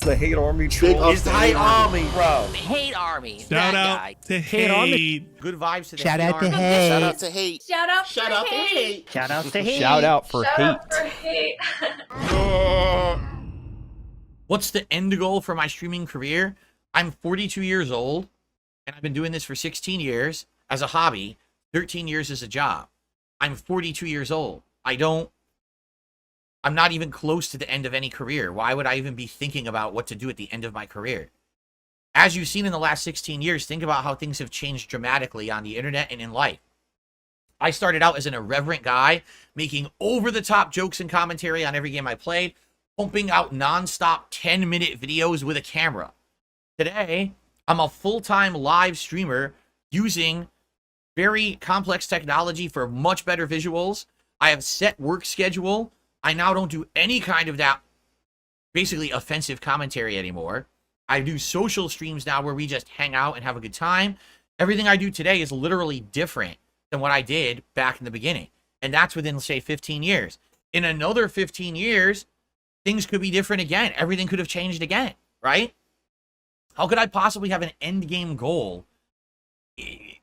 the hate army troll. It's the hate army, bro. Hate army. Shout out to hate. Good vibes to the Shout hate out to army. hate. Shout out to hate. Shout out Shout for out to hate. hate. Shout out to hate. Shout out for Shout hate. out for hate. What's the end goal for my streaming career? I'm 42 years old, and I've been doing this for 16 years as a hobby, 13 years as a job. I'm 42 years old. I'm not even close to the end of any career. Why would I even be thinking about what to do at the end of my career? As you've seen in the last 16 years, think about how things have changed dramatically on the internet and in life. I started out as an irreverent guy, making over-the-top jokes and commentary on every game I played, pumping out non-stop 10-minute videos with a camera. Today, I'm a full-time live streamer using very complex technology for much better visuals. I have set work schedule. I now don't do any kind of that basically offensive commentary anymore. I do social streams now where we just hang out and have a good time. Everything I do today is literally different than what I did back in the beginning. And that's within, let's say, 15 years. In another 15 years, things could be different again. Everything could have changed again, right? How could I possibly have an end game goal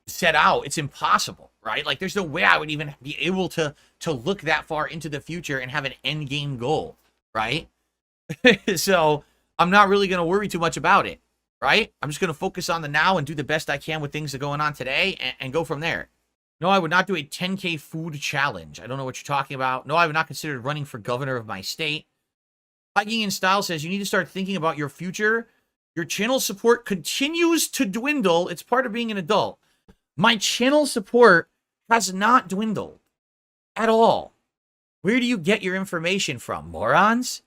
set out? It's impossible, right? Like, there's no way I would even be able to look that far into the future and have an end game goal, right? So I'm not really going to worry too much about it, right? I'm just going to focus on the now and do the best I can with things that are going on today and go from there. No, I would not do a 10K food challenge. I don't know what you're talking about. No, I would not consider running for governor of my state. Hiking in Style says you need to start thinking about your future. Your channel support continues to dwindle. It's part of being an adult. My channel support has not dwindled at all. Where do you get your information from, morons?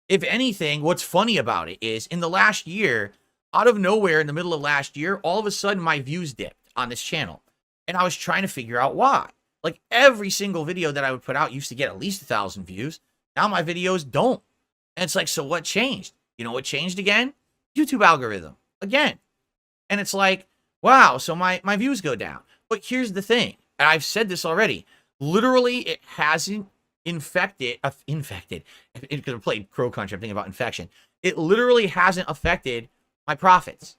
If anything, what's funny about it is in the last year, out of nowhere in the middle of last year, all of a sudden my views dipped on this channel. And I was trying to figure out why. Like, every single video that I would put out used to get at least 1,000 views. Now my videos don't. And it's like, so what changed? You know what changed again? YouTube algorithm. Again. And it's like, wow, so my views go down. But here's the thing. And I've said this already. Literally, it hasn't infected. Because I played Crow Country, I'm thinking about infection. It literally hasn't affected my profits.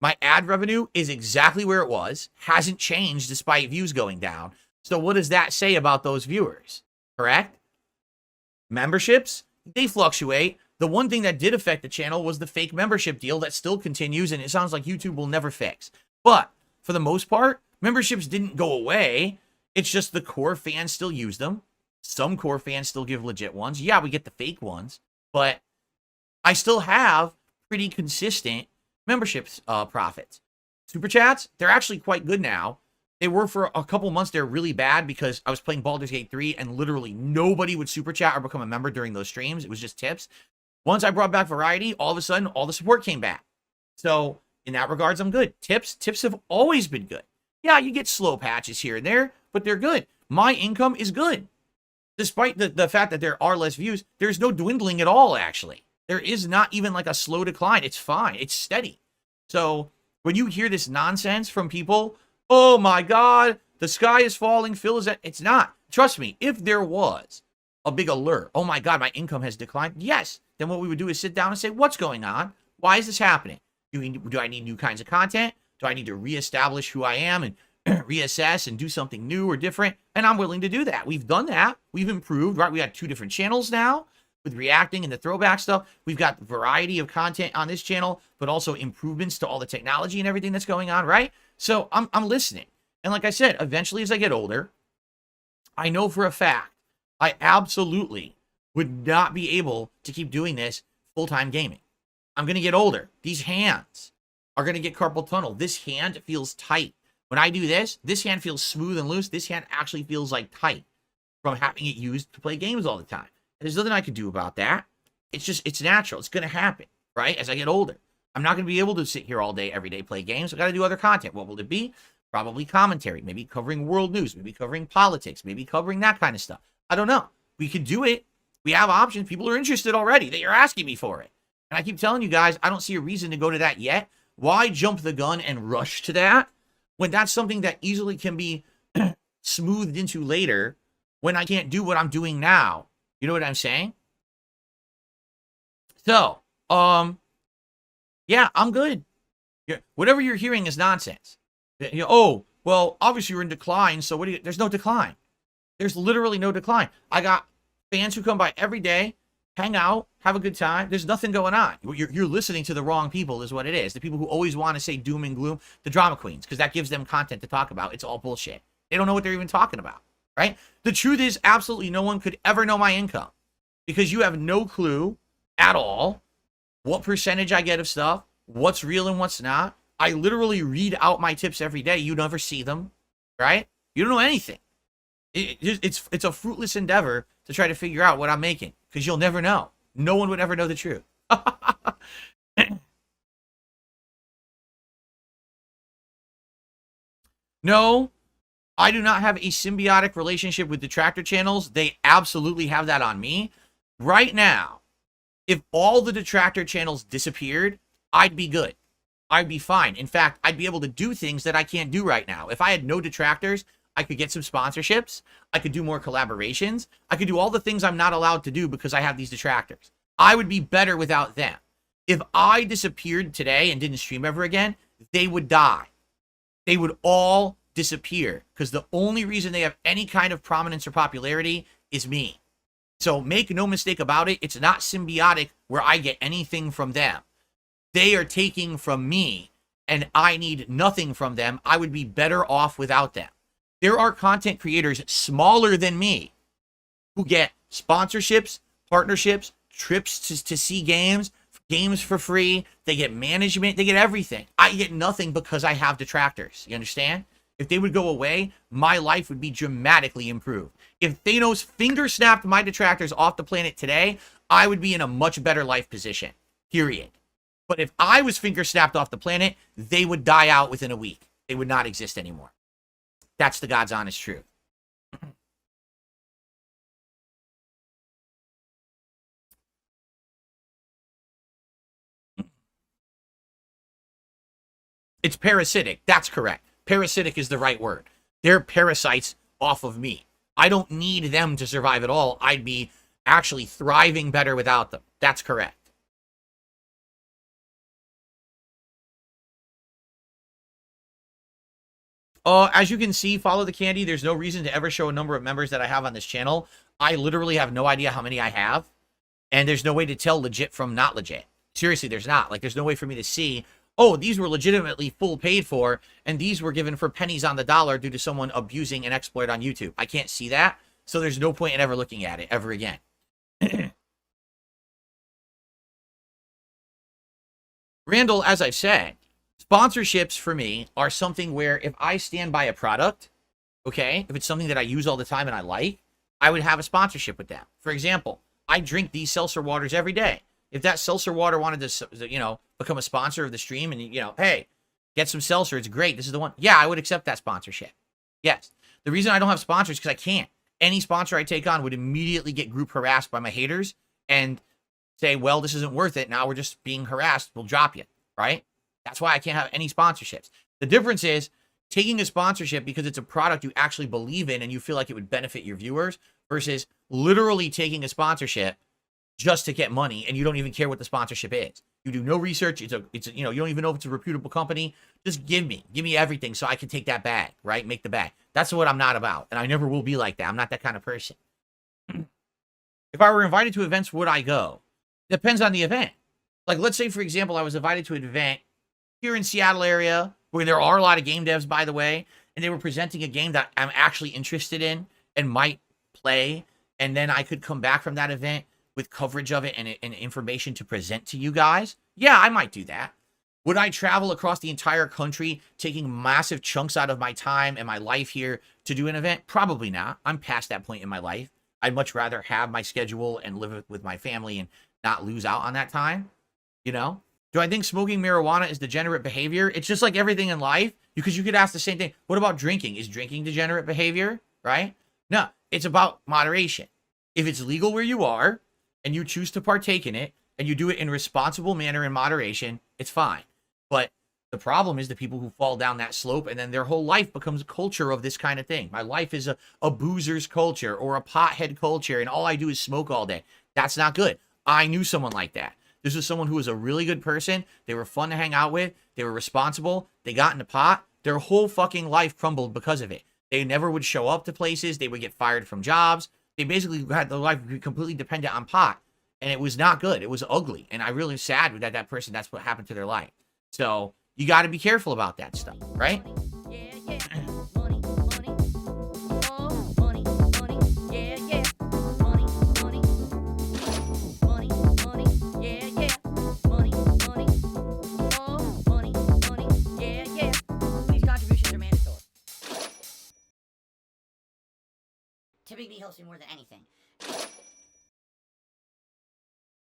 My ad revenue is exactly where it was, hasn't changed despite views going down. So what does that say about those viewers? Correct? Memberships, they fluctuate. The one thing that did affect the channel was the fake membership deal that still continues, and it sounds like YouTube will never fix. But for the most part, memberships didn't go away. It's just the core fans still use them. Some core fans still give legit ones. Yeah, we get the fake ones, but I still have pretty consistent memberships profits. Super chats, they're actually quite good now. They were for a couple months. They're really bad because I was playing Baldur's Gate 3 and literally nobody would super chat or become a member during those streams. It was just tips. Once I brought back variety, all of a sudden all the support came back. So in that regards, I'm good. Tips have always been good. Yeah, you get slow patches here and there, but they're good. My income is good. Despite the fact that there are less views, there's no dwindling at all, actually. There is not even like a slow decline. It's fine. It's steady. So when you hear this nonsense from people, oh my God, the sky is falling, Phil is at, it's not. Trust me, if there was a big alert, oh my God, my income has declined, yes, then what we would do is sit down and say, what's going on? Why is this happening? Do I need new kinds of content? Do I need to reestablish who I am and reassess and do something new or different? And I'm willing to do that. We've done that. We've improved, right? We got 2 different channels now with reacting and the throwback stuff. We've got variety of content on this channel, but also improvements to all the technology and everything that's going on, right? So I'm listening. And like I said, eventually as I get older, I know for a fact, I absolutely would not be able to keep doing this full-time gaming. I'm going to get older. These hands are going to get carpal tunnel. This hand feels tight. When I do this hand feels smooth and loose. This hand actually feels like tight from having it used to play games all the time. And there's nothing I can do about that. It's just, it's natural. It's going to happen, right? As I get older, I'm not going to be able to sit here all day, every day, play games. I got to do other content. What will it be? Probably commentary, maybe covering world news, maybe covering politics, maybe covering that kind of stuff. I don't know. We could do it. We have options. People are interested already. They are asking me for it. And I keep telling you guys, I don't see a reason to go to that yet. Why jump the gun and rush to that when that's something that easily can be smoothed into later when I can't do what I'm doing now? You know what I'm saying? So, Yeah, I'm good. Whatever you're hearing is nonsense. Oh, well, obviously you're in decline, so there's no decline. There's literally no decline. I got fans who come by every day, hang out, have a good time. There's nothing going on. You're listening to the wrong people is what it is. The people who always want to say doom and gloom, the drama queens, because that gives them content to talk about. It's all bullshit. They don't know what they're even talking about, right? The truth is absolutely no one could ever know my income because you have no clue at all what percentage I get of stuff, what's real and what's not. I literally read out my tips every day. You never see them, right? You don't know anything. It's a fruitless endeavor to try to figure out what I'm making because you'll never know. No one would ever know the truth. No, I do not have a symbiotic relationship with detractor channels. They absolutely have that on me. Right now, if all the detractor channels disappeared, I'd be good. I'd be fine. In fact, I'd be able to do things that I can't do right now. If I had no detractors, I could get some sponsorships. I could do more collaborations. I could do all the things I'm not allowed to do because I have these detractors. I would be better without them. If I disappeared today and didn't stream ever again, they would die. They would all disappear because the only reason they have any kind of prominence or popularity is me. So make no mistake about it. It's not symbiotic where I get anything from them. They are taking from me and I need nothing from them. I would be better off without them. There are content creators smaller than me who get sponsorships, partnerships, trips to see games for free. They get management. They get everything. I get nothing because I have detractors. You understand? If they would go away, my life would be dramatically improved. If Thanos finger snapped my detractors off the planet today, I would be in a much better life position. Period. But if I was finger snapped off the planet, they would die out within a week. They would not exist anymore. That's the God's honest truth. It's parasitic. That's correct. Parasitic is the right word. They're parasites off of me. I don't need them to survive at all. I'd be actually thriving better without them. That's correct. As you can see, follow the candy. There's no reason to ever show a number of members that I have on this channel. I literally have no idea how many I have. And there's no way to tell legit from not legit. Seriously, there's not. Like, there's no way for me to see, oh, these were legitimately full paid for, and these were given for pennies on the dollar due to someone abusing an exploit on YouTube. I can't see that, so there's no point in ever looking at it ever again. Randall, as I've said, sponsorships for me are something where if I stand by a product, okay, if it's something that I use all the time and I like, I would have a sponsorship with them. For example, I drink these seltzer waters every day. If that seltzer water wanted to, become a sponsor of the stream and, hey, get some seltzer, it's great, this is the one. Yeah, I would accept that sponsorship. Yes. The reason I don't have sponsors is because I can't. Any sponsor I take on would immediately get group harassed by my haters and say, well, this isn't worth it. Now we're just being harassed. We'll drop you, right? That's why I can't have any sponsorships. The difference is taking a sponsorship because it's a product you actually believe in and you feel like it would benefit your viewers versus literally taking a sponsorship just to get money and you don't even care what the sponsorship is. You do no research. It's you don't even know if it's a reputable company. Just give me everything so I can take that bag, right? Make the bag. That's what I'm not about. And I never will be like that. I'm not that kind of person. If I were invited to events, would I go? Depends on the event. Like, let's say, for example, I was invited to an event here in Seattle area where there are a lot of game devs, by the way, and they were presenting a game that I'm actually interested in and might play. And then I could come back from that event with coverage of it and information to present to you guys. Yeah, I might do that. Would I travel across the entire country, taking massive chunks out of my time and my life here to do an event? Probably not. I'm past that point in my life. I'd much rather have my schedule and live with my family and not lose out on that time. Do I think smoking marijuana is degenerate behavior? It's just like everything in life, because you could ask the same thing. What about drinking? Is drinking degenerate behavior, right? No, it's about moderation. If it's legal where you are and you choose to partake in it and you do it in a responsible manner in moderation, it's fine. But the problem is the people who fall down that slope and then their whole life becomes a culture of this kind of thing. My life is a boozer's culture or a pothead culture and all I do is smoke all day. That's not good. I knew someone like that. This was someone who was a really good person. They were fun to hang out with. They were responsible. They got in the pot. Their whole fucking life crumbled because of it. They never would show up to places. They would get fired from jobs. They basically had their life completely dependent on pot. And it was not good. It was ugly. And I'm really sad that that person, that's what happened to their life. So you got to be careful about that stuff, right? Tipping me helps me more than anything.